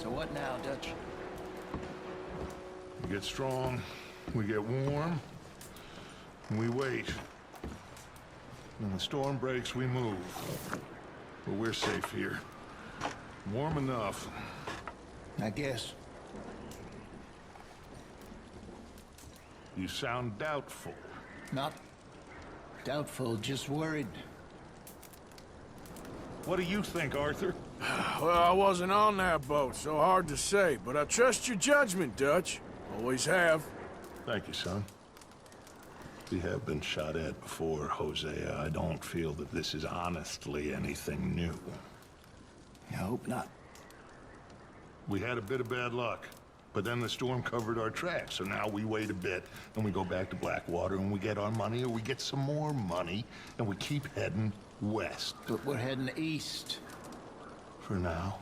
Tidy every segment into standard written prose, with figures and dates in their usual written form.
So what now, Dutch? We get strong, we get warm, and we wait. When the storm breaks, we move. But we're safe here. Warm enough. I guess. You sound doubtful. Not doubtful, just worried. What do you think, Arthur? Well, I wasn't on that boat, so hard to say, but I trust your judgment, Dutch. Always have. Thank you, son. We have been shot at before, Hosea. I don't feel that this is honestly anything new. I hope not. We had a bit of bad luck, but then the storm covered our tracks, so now we wait a bit, and we go back to Blackwater, and we get our money, or we get some more money, and we keep heading west. But we're heading east. For now.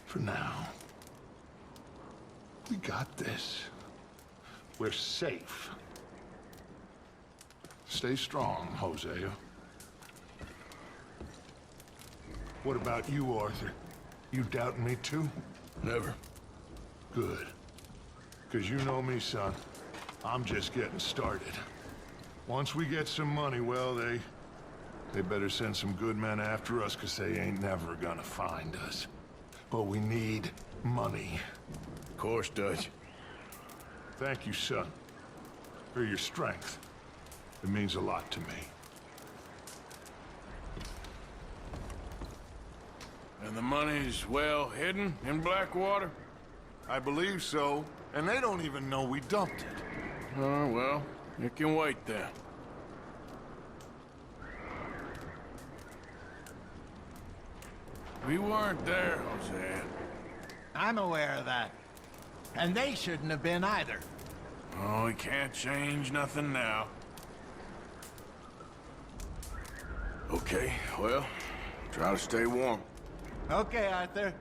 For now. We got this. We're safe. Stay strong, Hosea. What about you, Arthur? You doubting me too? Never. Good. Because you know me, son. I'm just getting started. Once we get some money, well, they better send some good men after us, because they ain't never gonna find us. But we need money. Of course, Dutch. Thank you, son. For your strength. It means a lot to me. And the money's well hidden in Blackwater? I believe so. And they don't even know we dumped it. Oh, well, it can wait then. We weren't there, Hosea. I'm aware of that. And they shouldn't have been either. Oh, we can't change nothing now. Okay, well, try to stay warm. Okay, Arthur.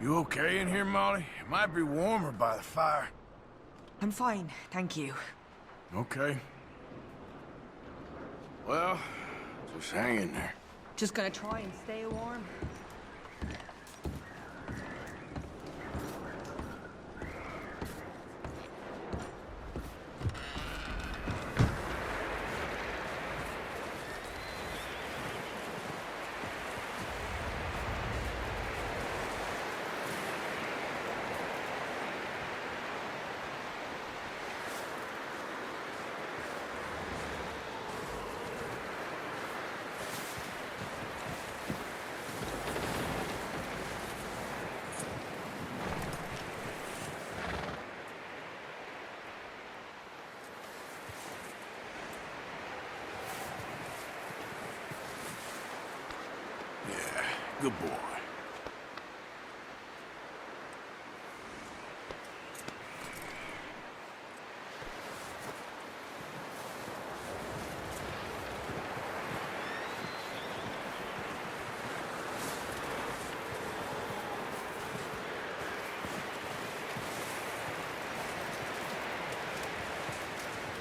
You okay in here, Molly? It might be warmer by the fire. I'm fine, thank you. Okay. Well, just hang in there. Just gonna try and stay warm. Yeah, good boy.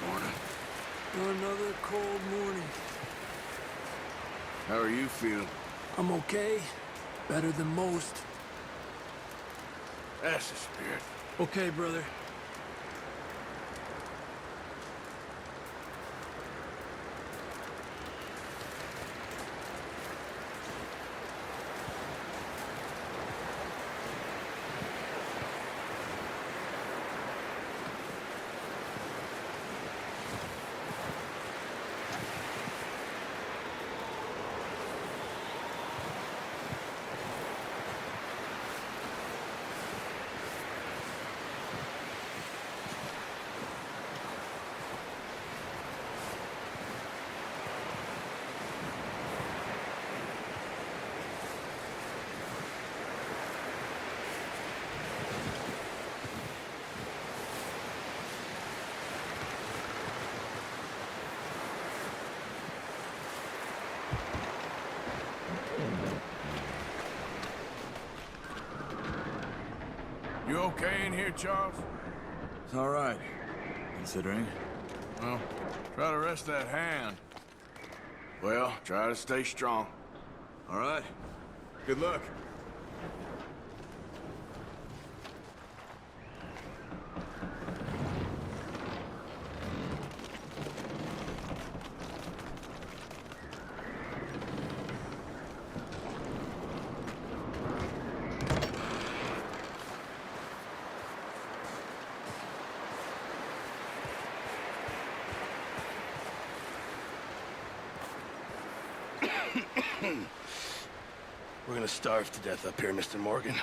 Morning. Another cold morning. How are you feeling? I'm okay. Better than most. That's the spirit. Okay, brother. okay in here, Charles? It's all right, considering. Well, try to rest that hand. Well, try to stay strong. All right. Good luck. We're gonna starve to death up here, Mr. Morgan.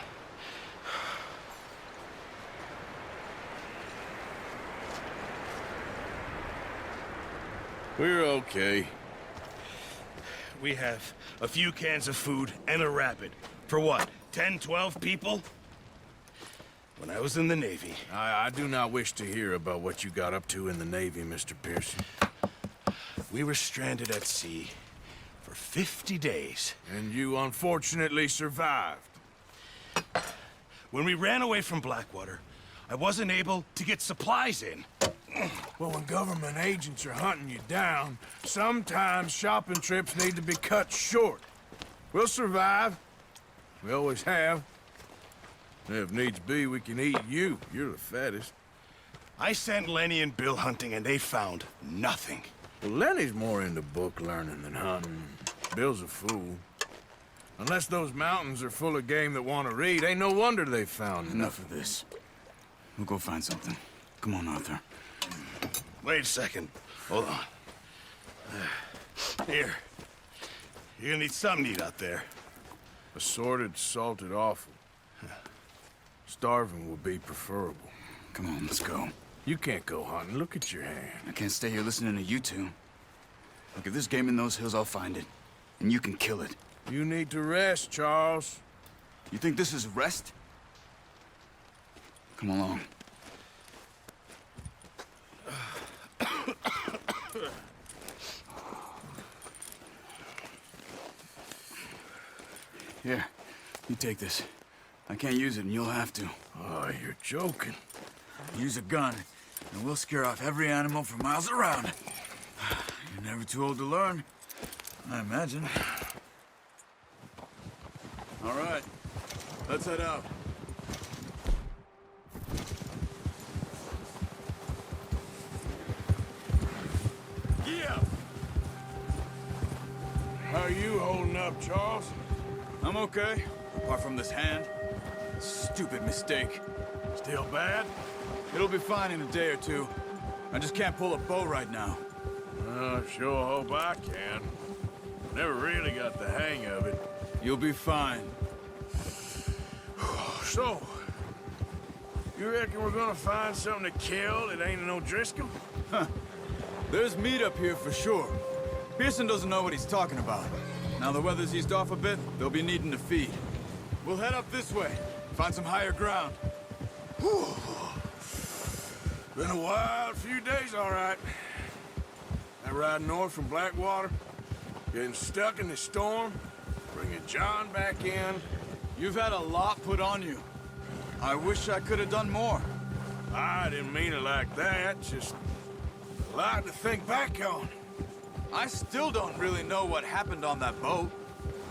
We're okay. We have a few cans of food and a rapid. For what, 10, 12 people? When I was in the Navy... I do not wish to hear about what you got up to in the Navy, Mr. Pearson. We were stranded at sea for 50 days. And you unfortunately survived. When we ran away from Blackwater, I wasn't able to get supplies in. Well, when government agents are hunting you down, sometimes shopping trips need to be cut short. We'll survive. We always have. If needs be, we can eat you. You're the fattest. I sent Lenny and Bill hunting, and they found nothing. Well, Lenny's more into book learning than hunting. Bill's a fool. Unless those mountains are full of game that want to read, ain't no wonder they found Enough of this. We'll go find something. Come on, Arthur. Wait a second. Hold on. Here. You're gonna need something to eat out there. Assorted, salted offal. Starving would be preferable. Come on, let's go. You can't go hunting. Look at your hand. I can't stay here listening to you two. Look, if there's game in those hills, I'll find it. And you can kill it. You need to rest, Charles. You think this is rest? Come along. Here, you take this. I can't use it, and you'll have to. Oh, you're joking. Use a gun, and we'll scare off every animal for miles around. You're never too old to learn, I imagine. All right, let's head out. Yeah. How are you holding up, Charles? I'm okay, apart from this hand. Stupid mistake. Still bad? It'll be fine in a day or two. I just can't pull a bow right now. Sure hope I can. Never really got the hang of it. You'll be fine. So, you reckon we're gonna find something to kill that ain't no Driscoll? There's meat up here for sure. Pearson doesn't know what he's talking about. Now the weather's eased off a bit, they'll be needing to feed. We'll head up this way, find some higher ground. Whew. Been a wild few days, all right. That ride north from Blackwater, getting stuck in the storm, bringing John back in. You've had a lot put on you. I wish I could have done more. I didn't mean it like that, just a lot to think back on. I still don't really know what happened on that boat.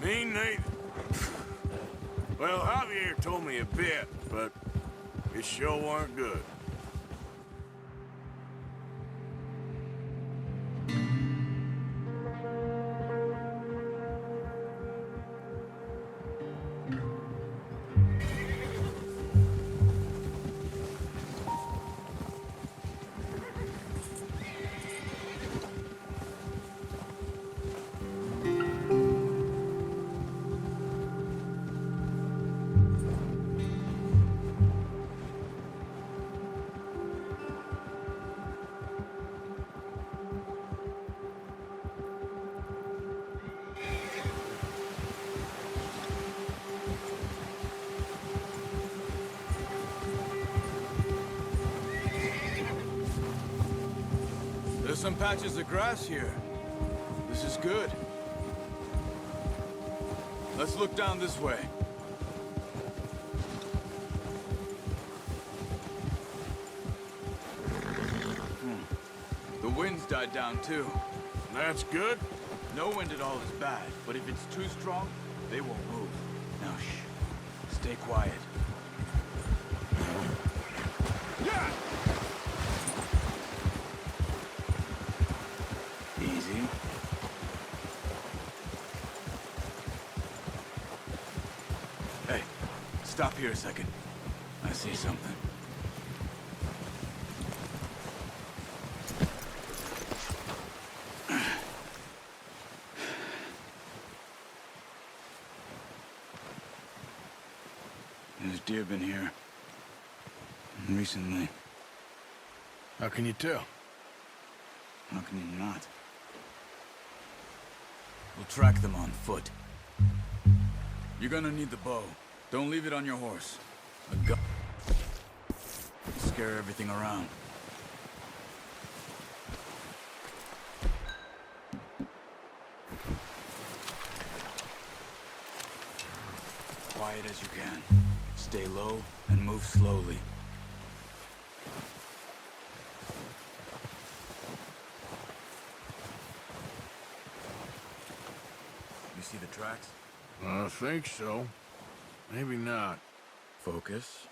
Me neither. Well, Javier told me a bit, but it sure weren't good. There's some patches of grass here. This is good. Let's look down this way. died down too. That's good. No wind at all is bad, but if it's too strong, they won't move. Now shh. Stay quiet. Yeah! Easy. Hey, stop here a second. I see something. There's deer been here. Recently. How can you tell? How can you not? We'll track them on foot. You're gonna need the bow. Don't leave it on your horse. A gun. Scare everything around. Quiet as you can. Stay low and move slowly. You see the tracks? I think so. Maybe not. Focus.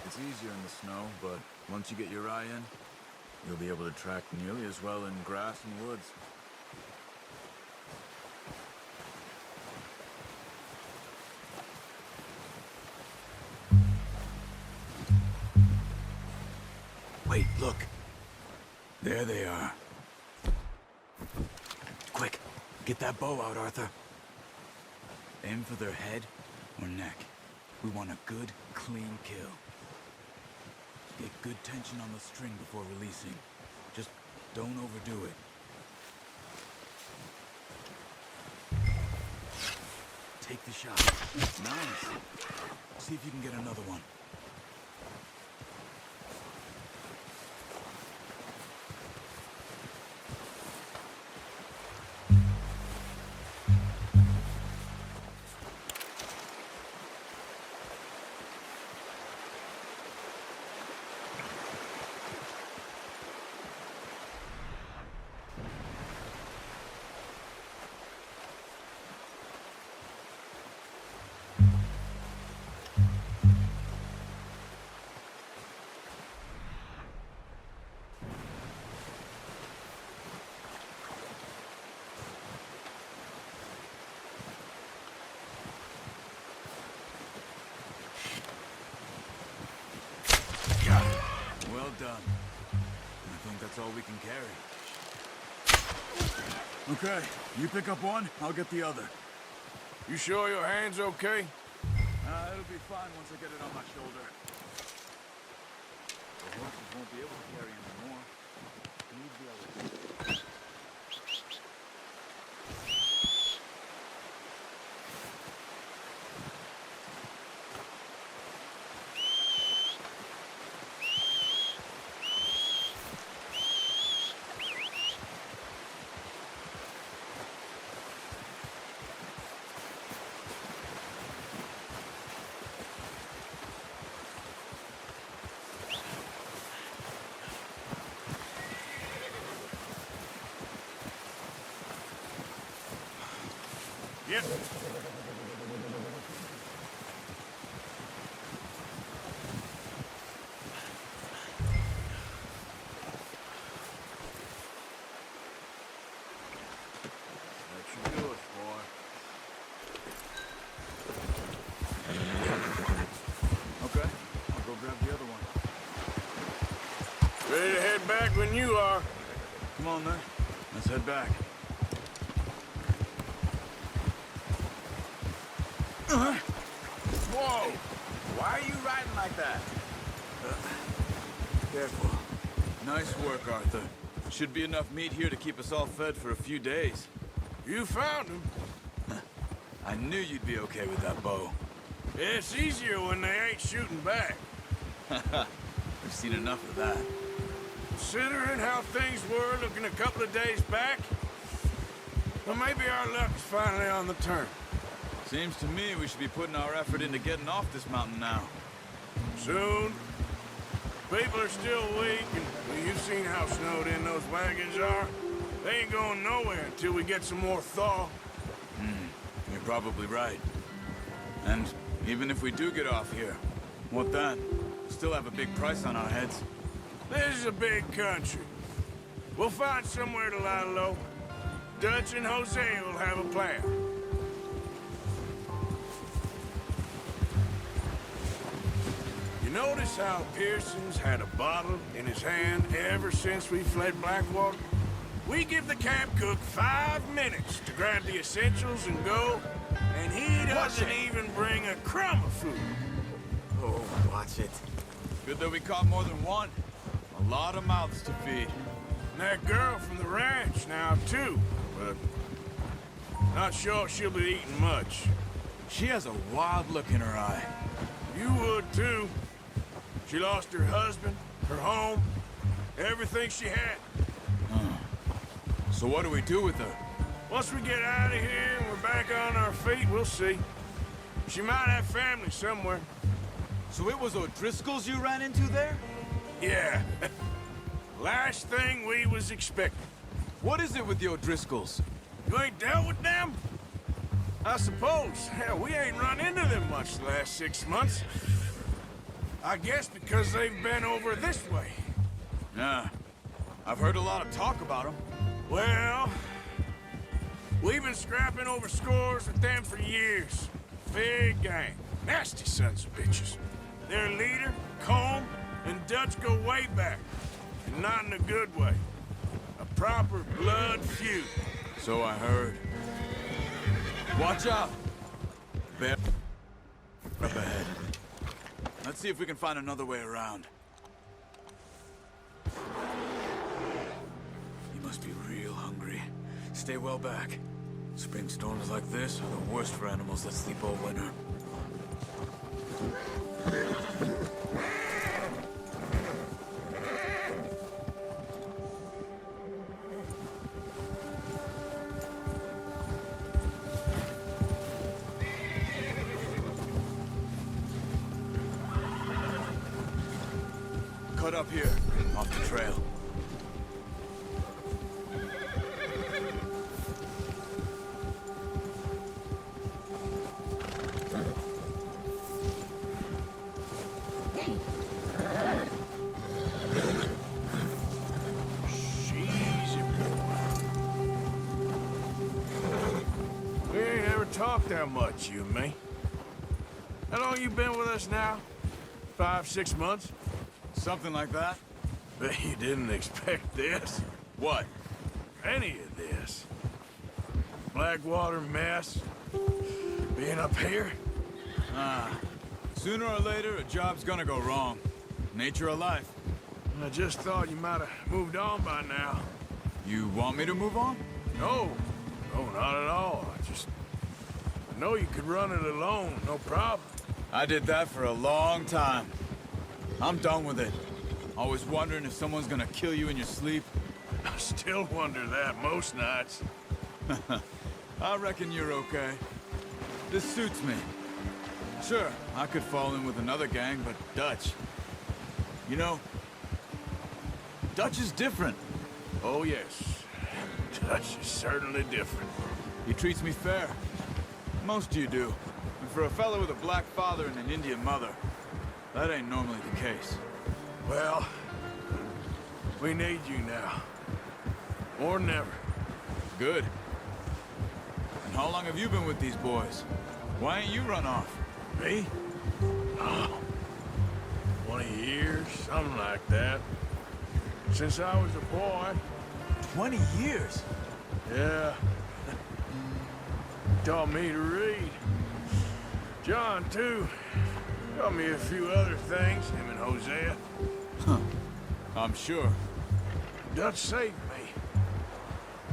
It's easier in the snow, but once you get your eye in, you'll be able to track nearly as well in grass and woods. Wait, look. There they are. Quick, get that bow out, Arthur. Aim for their head or neck. We want a good, clean kill. Get good tension on the string before releasing. Just don't overdo it. Take the shot. Nice. See if you can get another one. Well done. I think that's all we can carry. Okay, you pick up one, I'll get the other. You sure your hand's okay? It'll be fine once I get it on my shoulder. The horses won't be able to carry anymore. Need the others. Yep. That should do it, boy. Okay, I'll go grab the other one. Ready to head back when you are. Come on, then. Let's head back. Whoa! Why are you riding like that? Careful. Nice work, Arthur. Should be enough meat here to keep us all fed for a few days. You found him. I knew you'd be okay with that bow. It's easier when they ain't shooting back. We've seen enough of that. Considering how things were looking a couple of days back, well, maybe our luck is finally on the turn. Seems to me we should be putting our effort into getting off this mountain now. Soon. People are still weak, and well, you've seen how snowed in those wagons are. They ain't going nowhere until we get some more thaw. You're probably right. And even if we do get off here, what then? We still have a big price on our heads. This is a big country. We'll find somewhere to lie low. Dutch and Jose will have a plan. You notice how Pearson's had a bottle in his hand ever since we fled Blackwater? We give the camp cook 5 minutes to grab the essentials and go, and he doesn't even bring a crumb of food. Oh, watch it. Good that we caught more than one. A lot of mouths to feed. And that girl from the ranch now, too, but not sure she'll be eating much. She has a wild look in her eye. You would, too. She lost her husband, her home, everything she had. So what do we do with her? Once we get out of here and we're back on our feet, we'll see. She might have family somewhere. So it was O'Driscoll's you ran into there? Yeah. Last thing we was expecting. What is it with the O'Driscolls? You ain't dealt with them? I suppose. Hell, we ain't run into them much the last 6 months. I guess because they've been over this way. Yeah. I've heard a lot of talk about them. Well, we've been scrapping over scores with them for years. Big gang. Nasty sons of bitches. Their leader, Combe, and Dutch go way back. And not in a good way. A proper blood feud. So I heard. Watch out! Bear up ahead. Let's see if we can find another way around. You must be real hungry. Stay well back. Spring storms like this are the worst for animals that sleep all winter. Cut up here, off the trail. We ain't ever talked that much, you and me. How long you been with us now? 5, 6 months? Something like that? Bet you didn't expect this. What? Any of this. Blackwater mess. Being up here. Sooner or later, a job's gonna go wrong. Nature of life. I just thought you might have moved on by now. You want me to move on? No. No, not at all. I know you could run it alone, no problem. I did that for a long time. I'm done with it. Always wondering if someone's gonna kill you in your sleep. I still wonder that most nights. I reckon you're okay. This suits me. Sure, I could fall in with another gang, but Dutch... You know, Dutch is different. Oh, yes. Dutch is certainly different. He treats me fair. Most of you do. And for a fella with a black father and an Indian mother, that ain't normally the case. Well, we need you now. More than ever. Good. And how long have you been with these boys? Why ain't you run off? Me? Oh, 20 years, something like that. since I was a boy. 20 years? Yeah. Taught me to read. John, too. Taught me a few other things, him and Hosea. I'm sure. Dutch saved me.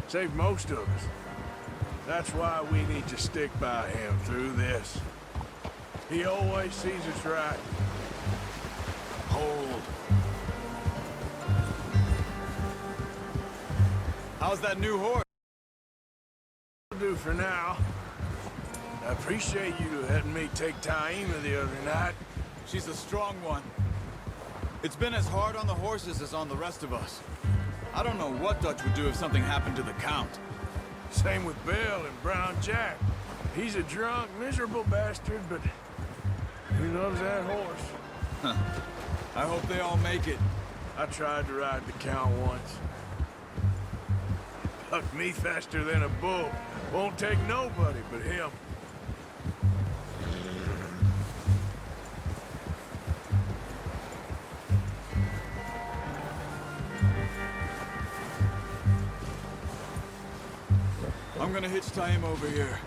Saved most of us. That's why we need to stick by him through this. He always sees us right. Hold. How's that new horse? Will do for now. I appreciate you letting me take Taima the other night. She's a strong one. It's been as hard on the horses as on the rest of us. I don't know what Dutch would do if something happened to the Count. Same with Bill and Brown Jack. He's a drunk, miserable bastard, but he loves that horse. I hope they all make it. I tried to ride the Count once. Bucked me faster than a bull. Won't take nobody but him. I'm gonna hitch Taima over here.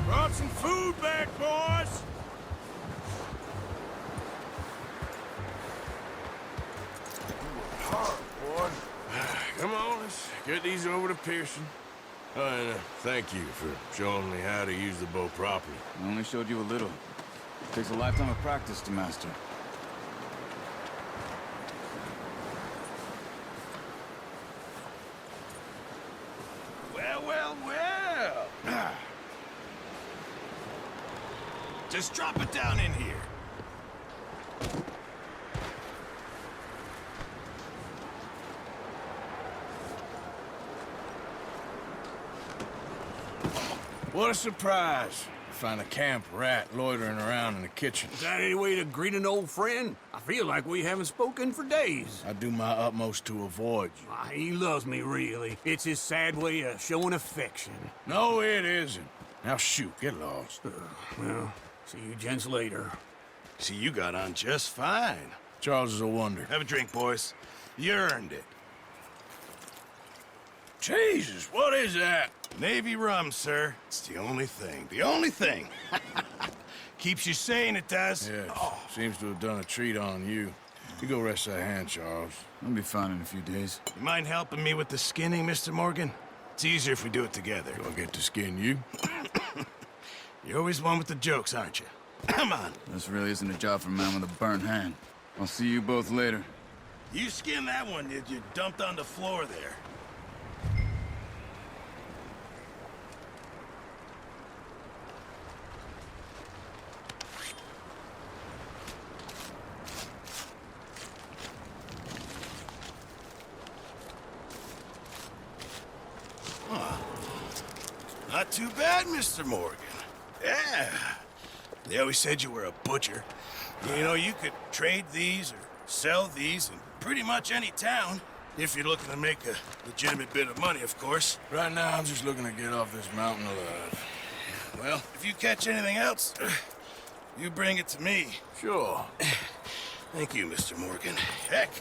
Brought some food back, boys! Hard, boy. Come on, let's get these over to Pearson. And thank you for showing me how to use the bow properly. I only showed you a little. Takes a lifetime of practice to master. Well, well, well. Just drop it down in here. What a surprise. Find a camp rat loitering around in the kitchen. Is that any way to greet an old friend? I feel like we haven't spoken for days. I do my utmost to avoid you. He loves me, really. It's his sad way of showing affection. No, it isn't. Now shoot, get lost. Well, see you gents later. See, you got on just fine. Charles is a wonder. Have a drink, boys. You earned it. Jesus, what is that? Navy rum, sir. It's the only thing. The only thing. Keeps you sane, it does. Yes, seems to have done a treat on you. You go rest that hand, Charles. I'll be fine in a few days. You mind helping me with the skinning, Mr. Morgan? It's easier if we do it together. Do I get to skin you? You're always one with the jokes, aren't you? Come on. This really isn't a job for a man with a burnt hand. I'll see you both later. You skinned that one, did you? Dumped on the floor there. Not too bad, Mr. Morgan. Yeah. They always said you were a butcher. You know, you could trade these or sell these in pretty much any town. If you're looking to make a legitimate bit of money, of course. Right now, I'm just looking to get off this mountain alive. Well, if you catch anything else, you bring it to me. Sure. Thank you, Mr. Morgan. Heck,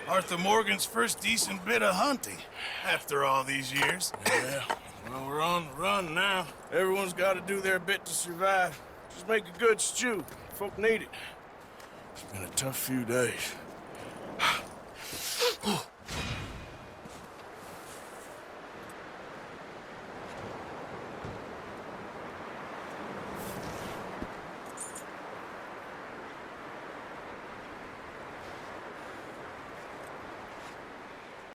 Arthur Morgan's first decent bit of hunting after all these years. Yeah. Well, we're on the run now. Everyone's got to do their bit to survive. Just make a good stew. Folk need it. It's been a tough few days.